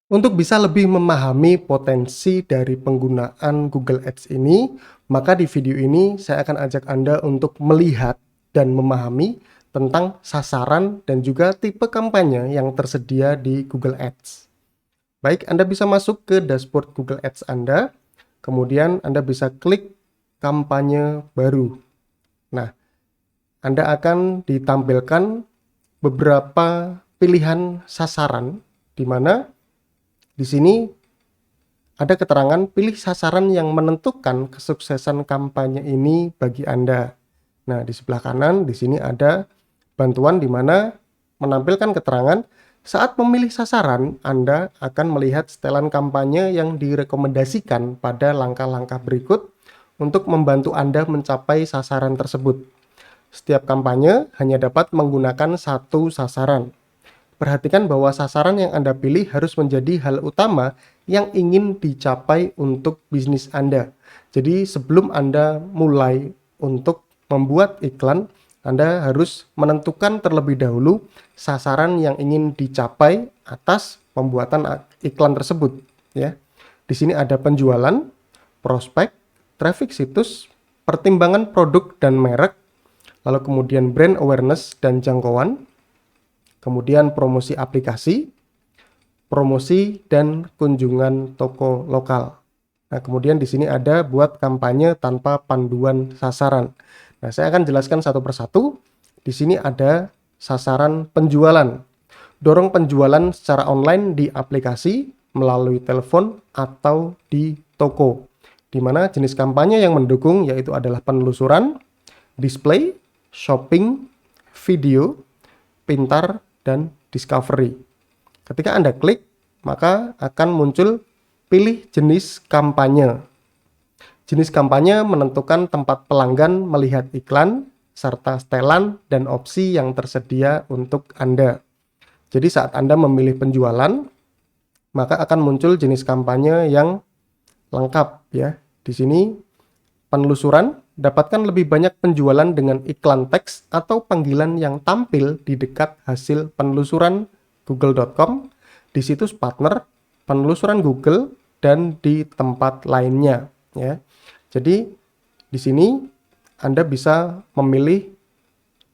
Untuk bisa lebih memahami potensi dari penggunaan Google Ads ini, maka di video ini saya akan ajak Anda untuk melihat dan memahami tentang sasaran dan juga tipe kampanye yang tersedia di Google Ads. Baik, Anda bisa masuk ke dashboard Google Ads Anda, kemudian Anda bisa klik kampanye baru. Nah, Anda akan ditampilkan beberapa pilihan sasaran di mana di sini ada keterangan pilih sasaran yang menentukan kesuksesan kampanye ini bagi Anda. Nah, di sebelah kanan di sini ada bantuan di mana menampilkan keterangan saat memilih sasaran, Anda akan melihat setelan kampanye yang direkomendasikan pada langkah-langkah berikut untuk membantu Anda mencapai sasaran tersebut. Setiap kampanye hanya dapat menggunakan satu sasaran. Perhatikan bahwa sasaran yang Anda pilih harus menjadi hal utama yang ingin dicapai untuk bisnis Anda. Jadi sebelum Anda mulai untuk membuat iklan, Anda harus menentukan terlebih dahulu sasaran yang ingin dicapai atas pembuatan iklan tersebut, ya. Di sini ada penjualan, prospek, traffic situs, pertimbangan produk dan merek, lalu kemudian brand awareness dan jangkauan, kemudian promosi aplikasi, promosi dan kunjungan toko lokal. Nah, kemudian di sini ada buat kampanye tanpa panduan sasaran. Nah, saya akan jelaskan satu persatu. Di sini ada sasaran penjualan. Dorong penjualan secara online di aplikasi, melalui telepon, atau di toko. Di mana jenis kampanye yang mendukung yaitu adalah penelusuran, display, shopping, video, pintar, dan discovery. Ketika Anda klik, maka akan muncul pilih jenis kampanye. Jenis kampanye menentukan tempat pelanggan melihat iklan, serta setelan dan opsi yang tersedia untuk Anda. Jadi saat Anda memilih penjualan, maka akan muncul jenis kampanye yang lengkap ya. Di sini penelusuran, dapatkan lebih banyak penjualan dengan iklan teks atau panggilan yang tampil di dekat hasil penelusuran google.com, di situs partner, penelusuran Google, dan di tempat lainnya ya. Jadi di sini Anda bisa memilih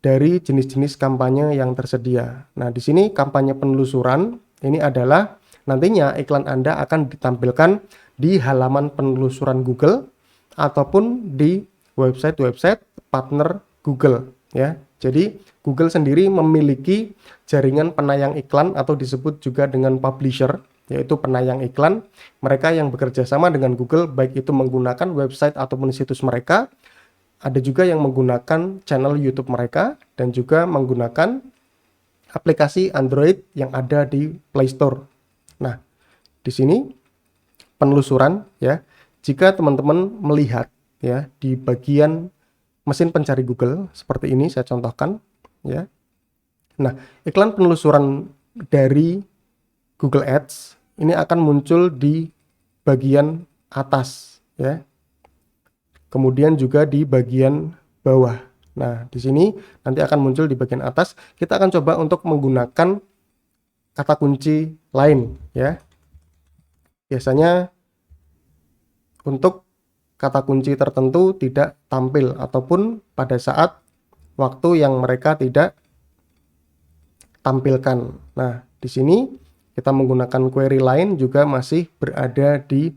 dari jenis-jenis kampanye yang tersedia. Nah, di sini kampanye penelusuran ini adalah nantinya iklan Anda akan ditampilkan di halaman penelusuran Google ataupun di website-website partner Google ya. Jadi Google sendiri memiliki jaringan penayang iklan atau disebut juga dengan publisher, yaitu penayang iklan. Mereka yang bekerja sama dengan Google baik itu menggunakan website ataupun situs mereka, ada juga yang menggunakan channel YouTube mereka dan juga menggunakan aplikasi Android yang ada di Play Store. Nah, di sini penelusuran ya. Jika teman-teman melihat ya di bagian mesin pencari Google seperti ini saya contohkan ya. Nah, iklan penelusuran dari Google Ads ini akan muncul di bagian atas ya. Kemudian juga di bagian bawah. Nah, di sini nanti akan muncul di bagian atas. Kita akan coba untuk menggunakan kata kunci lain ya. Biasanya untuk kata kunci tertentu tidak tampil ataupun pada saat waktu yang mereka tidak tampilkan. Nah, di sini kita menggunakan query lain juga masih berada di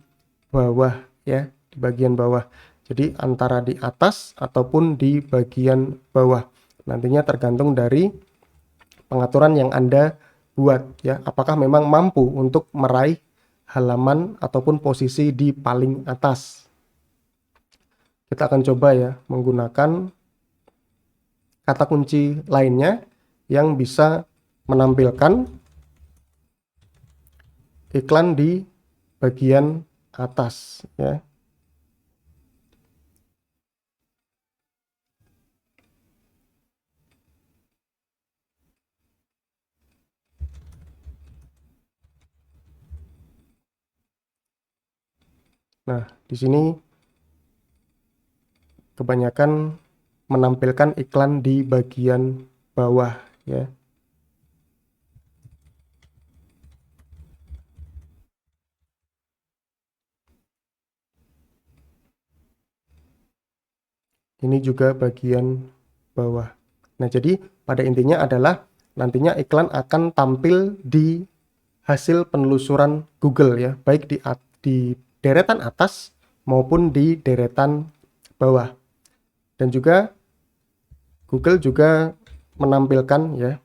bawah ya, di bagian bawah. Jadi antara di atas ataupun di bagian bawah. Nantinya tergantung dari pengaturan yang Anda buat ya, apakah memang mampu untuk meraih halaman ataupun posisi di paling atas. Kita akan coba ya menggunakan kata kunci lainnya yang bisa menampilkan iklan di bagian atas ya. Nah, di sini kebanyakan menampilkan iklan di bagian bawah ya. Ini juga bagian bawah. Nah, jadi pada intinya adalah nantinya iklan akan tampil di hasil penelusuran Google ya, baik di deretan atas maupun di deretan bawah. Dan juga Google juga menampilkan ya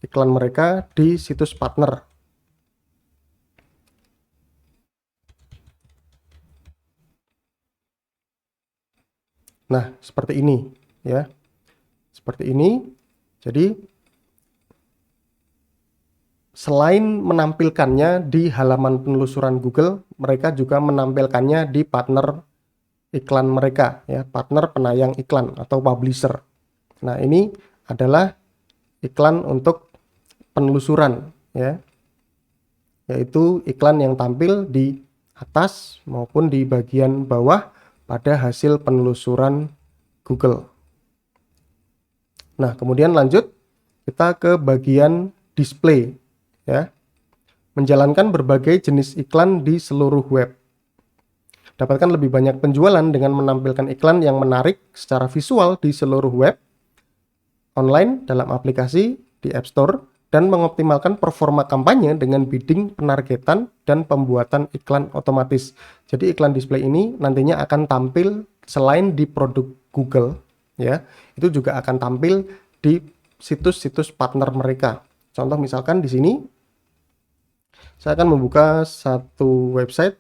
iklan mereka di situs partner. Nah, seperti ini ya. Seperti ini. Jadi selain menampilkannya di halaman penelusuran Google, mereka juga menampilkannya di partner iklan mereka ya, partner penayang iklan atau publisher. Nah, ini adalah iklan untuk penelusuran ya, yaitu iklan yang tampil di atas maupun di bagian bawah pada hasil penelusuran Google. Nah, kemudian lanjut kita ke bagian display ya. Menjalankan berbagai jenis iklan di seluruh web. Dapatkan lebih banyak penjualan dengan menampilkan iklan yang menarik secara visual di seluruh web, online, dalam aplikasi, di App Store, dan mengoptimalkan performa kampanye dengan bidding, penargetan, dan pembuatan iklan otomatis. Jadi iklan display ini nantinya akan tampil selain di produk Google, ya, itu juga akan tampil di situs-situs partner mereka. Contoh misalkan di sini, saya akan membuka satu website.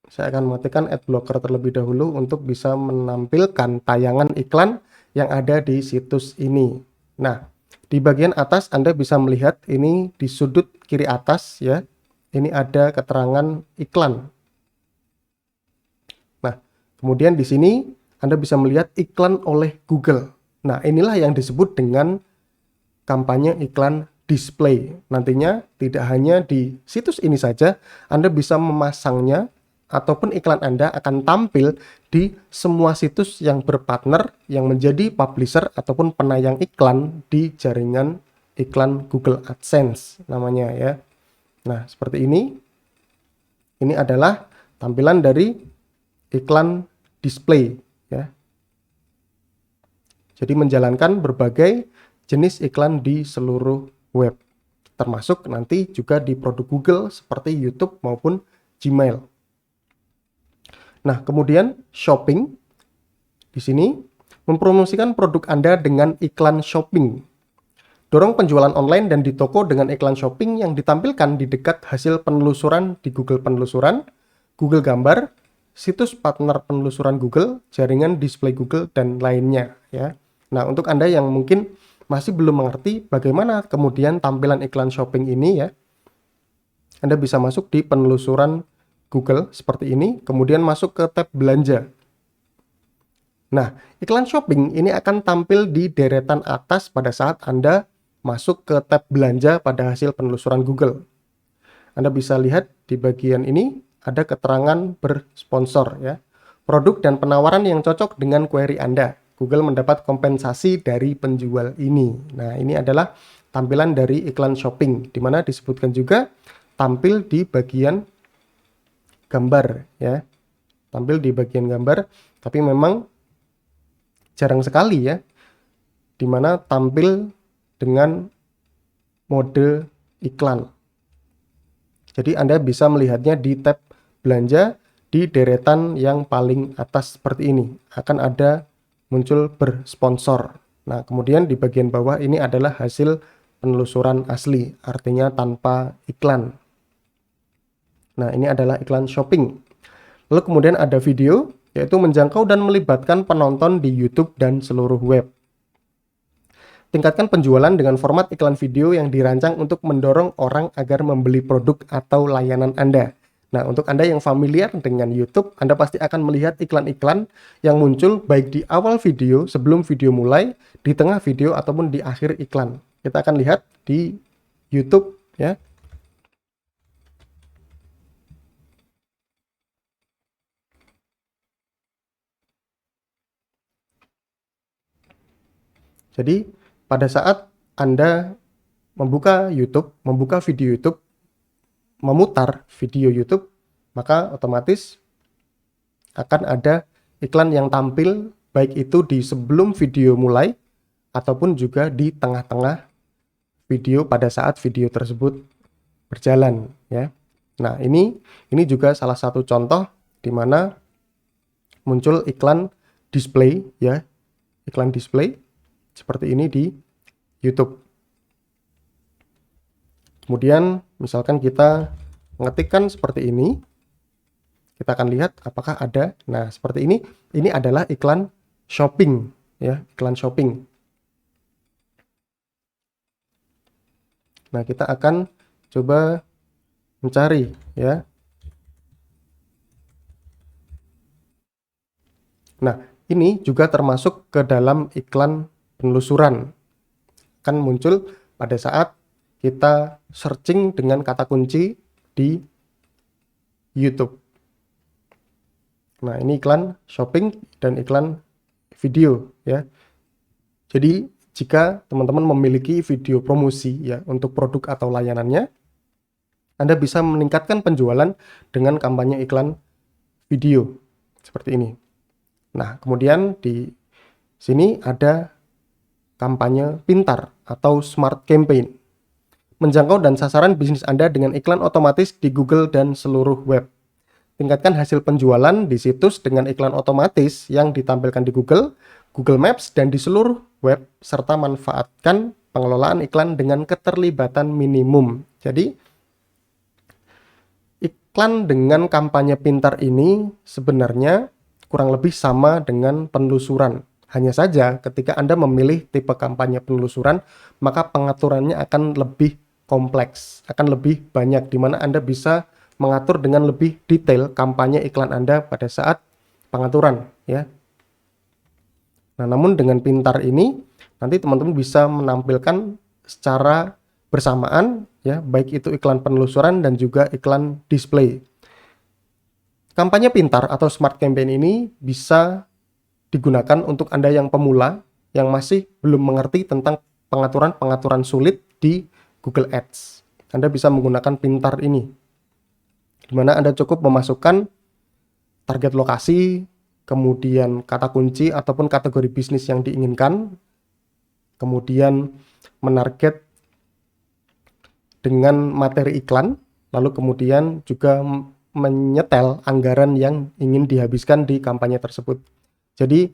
Saya akan mematikan adblocker terlebih dahulu untuk bisa menampilkan tayangan iklan yang ada di situs ini. Nah, di bagian atas Anda bisa melihat ini di sudut kiri atas ya. Ini ada keterangan iklan. Nah, kemudian di sini Anda bisa melihat iklan oleh Google. Nah, inilah yang disebut dengan kampanye iklan display. Nantinya tidak hanya di situs ini saja, Anda bisa memasangnya ataupun iklan Anda akan tampil di semua situs yang berpartner yang menjadi publisher ataupun penayang iklan di jaringan iklan Google AdSense namanya ya. Nah, seperti ini. Ini adalah tampilan dari iklan display ya. Jadi menjalankan berbagai jenis iklan di seluruh web, termasuk nanti juga di produk Google seperti YouTube maupun Gmail. Nah, kemudian shopping di sini mempromosikan produk Anda dengan iklan shopping. Dorong penjualan online dan di toko dengan iklan shopping yang ditampilkan di dekat hasil penelusuran di Google Penelusuran, Google Gambar, situs partner penelusuran Google, jaringan display Google, dan lainnya ya. Nah, untuk Anda yang mungkin masih belum mengerti bagaimana kemudian tampilan iklan shopping ini ya, Anda bisa masuk di penelusuran Google seperti ini, kemudian masuk ke tab belanja. Nah, iklan shopping ini akan tampil di deretan atas pada saat Anda masuk ke tab belanja pada hasil penelusuran Google. Anda bisa lihat di bagian ini ada keterangan bersponsor ya. Produk dan penawaran yang cocok dengan query Anda. Google mendapat kompensasi dari penjual ini. Nah, ini adalah tampilan dari iklan shopping, di mana disebutkan juga tampil di bagian gambar ya. Tampil di bagian gambar, tapi memang jarang sekali ya, di mana tampil dengan mode iklan. Jadi Anda bisa melihatnya di tab belanja di deretan yang paling atas seperti ini. Akan ada muncul bersponsor. Nah, kemudian di bagian bawah ini adalah hasil penelusuran asli, artinya tanpa iklan. Nah, ini adalah iklan shopping. Lalu kemudian ada video, yaitu menjangkau dan melibatkan penonton di YouTube dan seluruh web. Tingkatkan penjualan dengan format iklan video yang dirancang untuk mendorong orang agar membeli produk atau layanan Anda. Nah, untuk Anda yang familiar dengan YouTube, Anda pasti akan melihat iklan-iklan yang muncul baik di awal video, sebelum video mulai, di tengah video, ataupun di akhir iklan. Kita akan lihat di YouTube ya. Jadi, pada saat Anda membuka YouTube, membuka video YouTube, memutar video YouTube, maka otomatis akan ada iklan yang tampil baik itu di sebelum video mulai ataupun juga di tengah-tengah video pada saat video tersebut berjalan ya. Nah, ini juga salah satu contoh di mana muncul iklan display ya. Iklan display seperti ini di YouTube. Kemudian misalkan kita mengetikkan seperti ini, kita akan lihat apakah ada. Nah, seperti ini. Ini adalah iklan shopping ya, iklan shopping. Nah, kita akan coba mencari ya. Nah, ini juga termasuk ke dalam iklan penelusuran. Kan muncul pada saat kita searching dengan kata kunci di YouTube. Nah, ini iklan shopping dan iklan video ya. Jadi jika teman-teman memiliki video promosi ya untuk produk atau layanannya, Anda bisa meningkatkan penjualan dengan kampanye iklan video seperti ini. Nah, kemudian di sini ada kampanye pintar atau smart campaign. Menjangkau dan sasaran bisnis Anda dengan iklan otomatis di Google dan seluruh web. Tingkatkan hasil penjualan di situs dengan iklan otomatis yang ditampilkan di Google, Google Maps, dan di seluruh web, serta manfaatkan pengelolaan iklan dengan keterlibatan minimum. Jadi, iklan dengan kampanye pintar ini sebenarnya kurang lebih sama dengan penelusuran. Hanya saja ketika Anda memilih tipe kampanye penelusuran, maka pengaturannya akan lebih kompleks, akan lebih banyak, di mana Anda bisa mengatur dengan lebih detail kampanye iklan Anda pada saat pengaturan ya. Nah, namun dengan pintar ini nanti teman-teman bisa menampilkan secara bersamaan ya, baik itu iklan penelusuran dan juga iklan display. Kampanye pintar atau smart campaign ini bisa digunakan untuk Anda yang pemula yang masih belum mengerti tentang pengaturan-pengaturan sulit di Google Ads. Anda bisa menggunakan pintar ini, di mana Anda cukup memasukkan target lokasi, kemudian kata kunci ataupun kategori bisnis yang diinginkan, kemudian menarget dengan materi iklan, lalu kemudian juga menyetel anggaran yang ingin dihabiskan di kampanye tersebut. Jadi,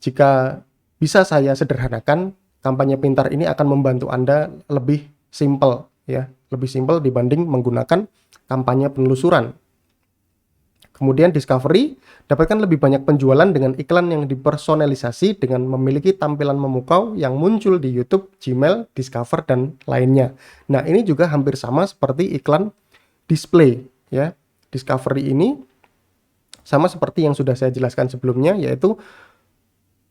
jika bisa saya sederhanakan, kampanye pintar ini akan membantu Anda lebih simple ya, lebih simpel dibanding menggunakan kampanye penelusuran. Kemudian discovery, dapatkan lebih banyak penjualan dengan iklan yang dipersonalisasi dengan memiliki tampilan memukau yang muncul di YouTube, Gmail, Discover, dan lainnya. Nah, ini juga hampir sama seperti iklan display ya. Discovery ini sama seperti yang sudah saya jelaskan sebelumnya, yaitu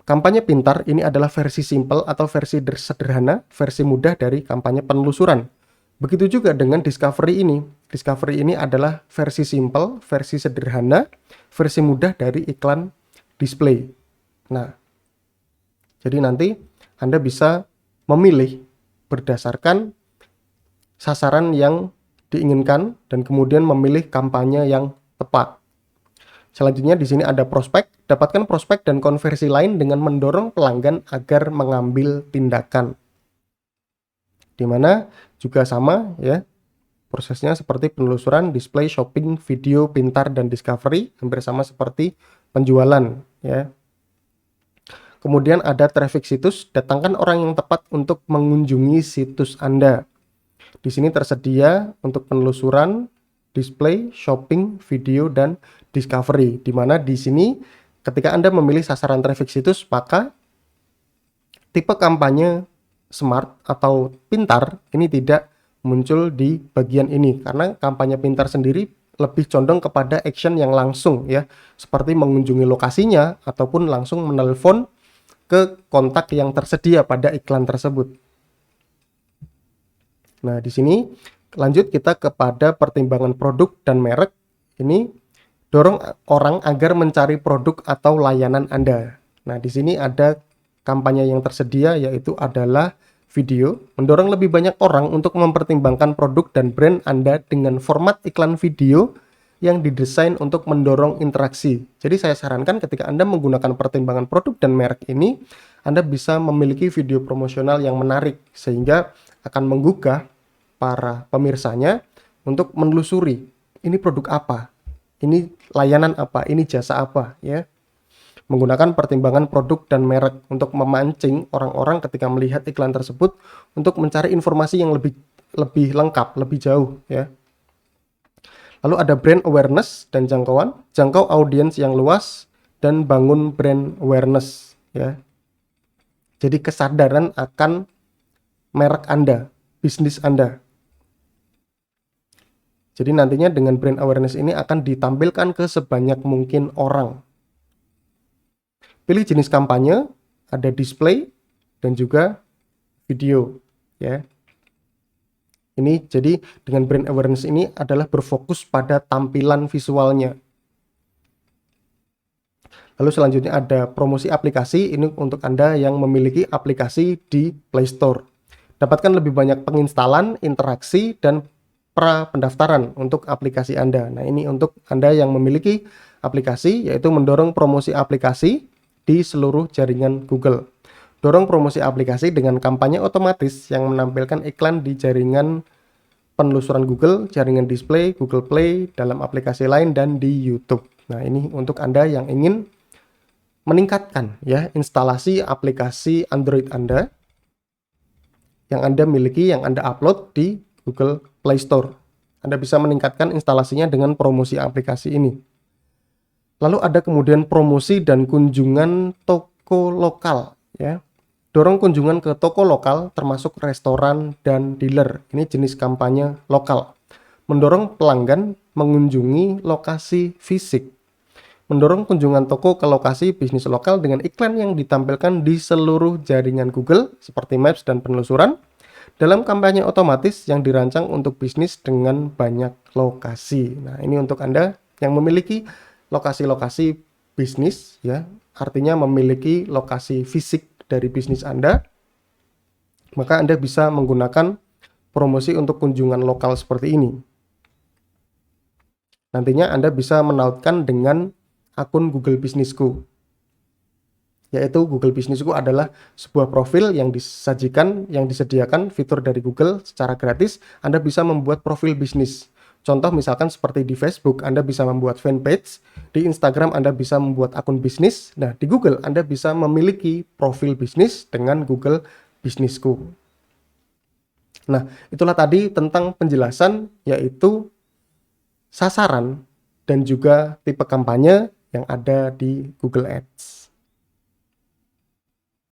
kampanye pintar ini adalah versi simple atau versi sederhana, versi mudah dari kampanye penelusuran. Begitu juga dengan discovery ini. Discovery ini adalah versi simple, versi sederhana, versi mudah dari iklan display. Nah, jadi nanti Anda bisa memilih berdasarkan sasaran yang diinginkan dan kemudian memilih kampanye yang tepat. Selanjutnya di sini ada prospek. Dapatkan prospek dan konversi lain dengan mendorong pelanggan agar mengambil tindakan. Di mana juga sama ya, prosesnya seperti penelusuran, display, shopping, video, pintar, dan discovery, hampir sama seperti penjualan ya. Kemudian ada traffic situs, datangkan orang yang tepat untuk mengunjungi situs Anda. Di sini tersedia untuk penelusuran, display, shopping, video, dan discovery. Di mana di sini ketika Anda memilih sasaran traffic situs, maka tipe kampanye smart atau pintar ini tidak muncul di bagian ini, karena kampanye pintar sendiri lebih condong kepada action yang langsung ya, seperti mengunjungi lokasinya ataupun langsung menelpon ke kontak yang tersedia pada iklan tersebut. Nah, di sini lanjut kita kepada pertimbangan produk dan merek. Ini dorong orang agar mencari produk atau layanan Anda. Nah, di sini ada kampanye yang tersedia, yaitu adalah video, mendorong lebih banyak orang untuk mempertimbangkan produk dan brand Anda dengan format iklan video yang didesain untuk mendorong interaksi. Jadi saya sarankan ketika Anda menggunakan pertimbangan produk dan merek ini, Anda bisa memiliki video promosional yang menarik sehingga akan menggugah para pemirsanya untuk menelusuri ini produk apa, ini layanan apa, ini jasa apa, ya. Menggunakan pertimbangan produk dan merek untuk memancing orang-orang ketika melihat iklan tersebut untuk mencari informasi yang lebih lengkap, lebih jauh, ya. Lalu ada brand awareness dan jangkauan, jangkau audiens yang luas dan bangun brand awareness, ya. Jadi kesadaran akan merek Anda, bisnis Anda. Jadi nantinya dengan brand awareness ini akan ditampilkan ke sebanyak mungkin orang. Pilih jenis kampanye, ada display dan juga video, ya. Ini jadi dengan brand awareness ini adalah berfokus pada tampilan visualnya. Lalu selanjutnya ada promosi aplikasi, ini untuk Anda yang memiliki aplikasi di Play Store. Dapatkan lebih banyak penginstalan, interaksi, dan pra-pendaftaran untuk aplikasi Anda. Nah, ini untuk Anda yang memiliki aplikasi, yaitu mendorong promosi aplikasi di seluruh jaringan Google. Dorong promosi aplikasi dengan kampanye otomatis yang menampilkan iklan di jaringan penelusuran Google, jaringan display, Google Play, dalam aplikasi lain, dan di YouTube. Nah, ini untuk Anda yang ingin meningkatkan, ya, instalasi aplikasi Android Anda yang Anda miliki, yang Anda upload di Google Play Store. Anda bisa meningkatkan instalasinya dengan promosi aplikasi ini. Lalu ada kemudian promosi dan kunjungan toko lokal, ya. Dorong kunjungan ke toko lokal termasuk restoran dan dealer. Ini jenis kampanye lokal. Mendorong pelanggan mengunjungi lokasi fisik. Mendorong kunjungan toko ke lokasi bisnis lokal dengan iklan yang ditampilkan di seluruh jaringan Google seperti Maps dan penelusuran dalam kampanye otomatis yang dirancang untuk bisnis dengan banyak lokasi. Nah, ini untuk Anda yang memiliki lokasi-lokasi bisnis, ya, artinya memiliki lokasi fisik dari bisnis Anda, maka Anda bisa menggunakan promosi untuk kunjungan lokal seperti ini. Nantinya Anda bisa menautkan dengan akun Google Bisnisku, yaitu Google Bisnisku adalah sebuah profil yang disediakan fitur dari Google secara gratis. Anda bisa membuat profil bisnis. Contoh misalkan seperti di Facebook, Anda bisa membuat fanpage, di Instagram Anda bisa membuat akun bisnis. Nah, di Google Anda bisa memiliki profil bisnis dengan Google Bisnisku. Nah, itulah tadi tentang penjelasan, yaitu sasaran dan juga tipe kampanye yang ada di Google Ads.